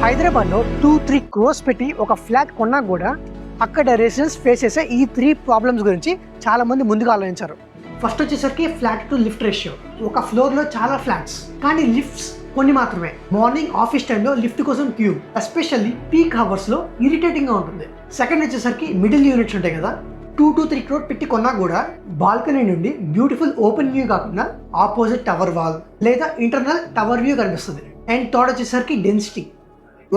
హైదరాబాద్లో 2-3 crores పెట్టి ఒక ఫ్లాట్ కొన్నా కూడా అక్కడ రెసిడెంట్స్ ఫేస్ చేసే ఈ 3 ప్రాబ్లమ్స్ గురించి చాలా మంది ముందుగా ఆలోచించారు. ఫస్ట్ వచ్చేసరికి ఫ్లాట్ టు లిఫ్ట్ రేషియో. ఒక ఫ్లోర్లో చాలా ఫ్లాట్స్ కానీ లిఫ్ట్స్ కొన్ని మాత్రమే. మార్నింగ్ ఆఫీస్ టైంలో లిఫ్ట్ కోసం క్యూ, ఎస్పెషల్లీ పీక్ అవర్స్లో ఇరిటేటింగ్గా ఉంటుంది. సెకండ్ వచ్చేసరికి మిడిల్ యూనిట్స్ ఉంటాయి కదా, 2-3 crores పెట్టి కొన్నా కూడా బాల్కనీ నుండి బ్యూటిఫుల్ ఓపెన్ వ్యూ కాకుండా ఆపోజిట్ టవర్ వాల్ లేదా ఇంటర్నల్ టవర్ వ్యూ కనిపిస్తుంది. అండ్ థర్డ్ వచ్చేసరికి డెన్సిటీ.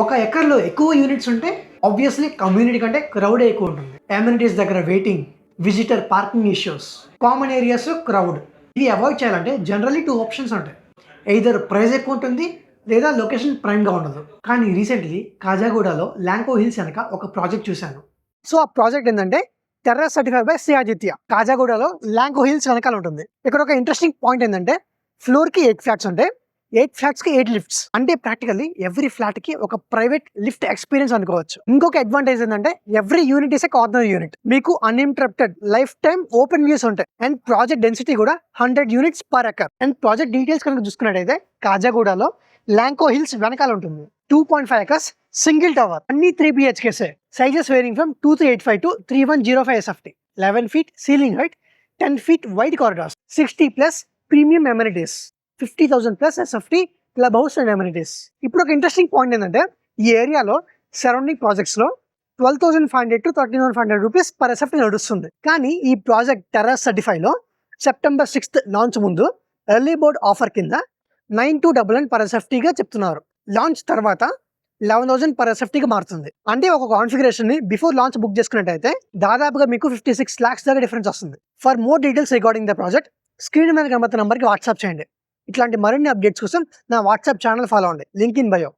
ఒక ఎకర్లో ఎక్కువ యూనిట్స్ ఉంటే ఆబ్వియస్లీ కమ్యూనిటీ కంటే క్రౌడ్ ఎక్కువ ఉంటుంది. అమ్యూనిటీస్ దగ్గర waiting, visitor parking issues, common ఏరియాస్లో క్రౌడ్. ఇవి అవాయిడ్ చేయాలంటే జనరల్లీ 2 ఆప్షన్స్ ఉంటాయి. ఎయిదర్ ప్రైస్ ఎక్కువ ఉంటుంది లేదా లొకేషన్ ప్రైమ్గా ఉండదు. కానీ రీసెంట్లీ కాజాగూడలో ల్యాంకో హిల్స్ వెనక ఒక ప్రాజెక్ట్ చూశాను. సో ఆ ప్రాజెక్ట్ ఏంటంటే terrace certified by Shri Aditya. కాజాగూడలో ల్యాంకో హిల్స్ వెనకాల ఉంటుంది. ఇక్కడ ఒక ఇంట్రెస్టింగ్ పాయింట్ ఏంటంటే ఫ్లోర్కి 8 ఫ్లాట్స్ ఉంటాయి, 8 ఫ్లాట్స్కి 8 లిఫ్ట్స్. అంటే ప్రాక్టికల్లీ ఎవ్రీ ఫ్లాట్కి ఒక ప్రైవేట్ లిఫ్ట్ ఎక్స్పీరియన్స్ అనుకోవచ్చు. ఇంకొక అడ్వాంటేజ్ ఏంటంటే every unit is a corner unit. మీకు uninterrupted life time open views ఉంటాయి. అండ్ ప్రాజెక్ట్ డెన్సిటీ కూడా 100 units per acre. And project details కనుక చూసుకున్నట్టయితే కాజాగూడలో ల్యాంకో హిల్స్ వెనకాల ఉంటుంది. 2.5 acres సింగిల్ టవర్, అన్ని 3 BHKs. Sizes varying from 2385 to 3105 SFT. 11 feet ceiling height, 10 feet wide corridors, 60+ premium amenities, 50,000+ SFT club house and amenities. ఇప్పుడు ఒక interesting point ఏంటంటే ఈ ఏరియాలో సరౌండింగ్ ప్రాజెక్ట్స్లో 12,500 to 13,500 rupees పర్ SFT నడుస్తుంది. కానీ ఈ ప్రాజెక్ట్ టెర్రస్ సర్టిఫైలో September 6th లాంచ్ ముందు ఎర్లీ బోర్డ్ ఆఫర్ కింద 9,299 పర్ SFTగా చెప్తున్నారు. లాంచ్ తర్వాత 11,000 పర్ SFTగా మారుతుంది. అంటే ఒక కాన్ఫిగరేషన్ ని బిఫోర్ లాంచ్ బుక్ చేసుకున్నట్టయితే దాదాపుగా మీకు 56 lakhs దాకా డిఫరెన్స్ వస్తుంది. For more details regarding the project screen మీద కనబడుతున్న నంబర్కి వాట్సాప్ చేయండి. ఇట్లాంటి మరిన్ని అప్డేట్స్ కోసం నా వాట్సాప్ ఛానల్ ఫాలో అవ్వండి. Link in bio.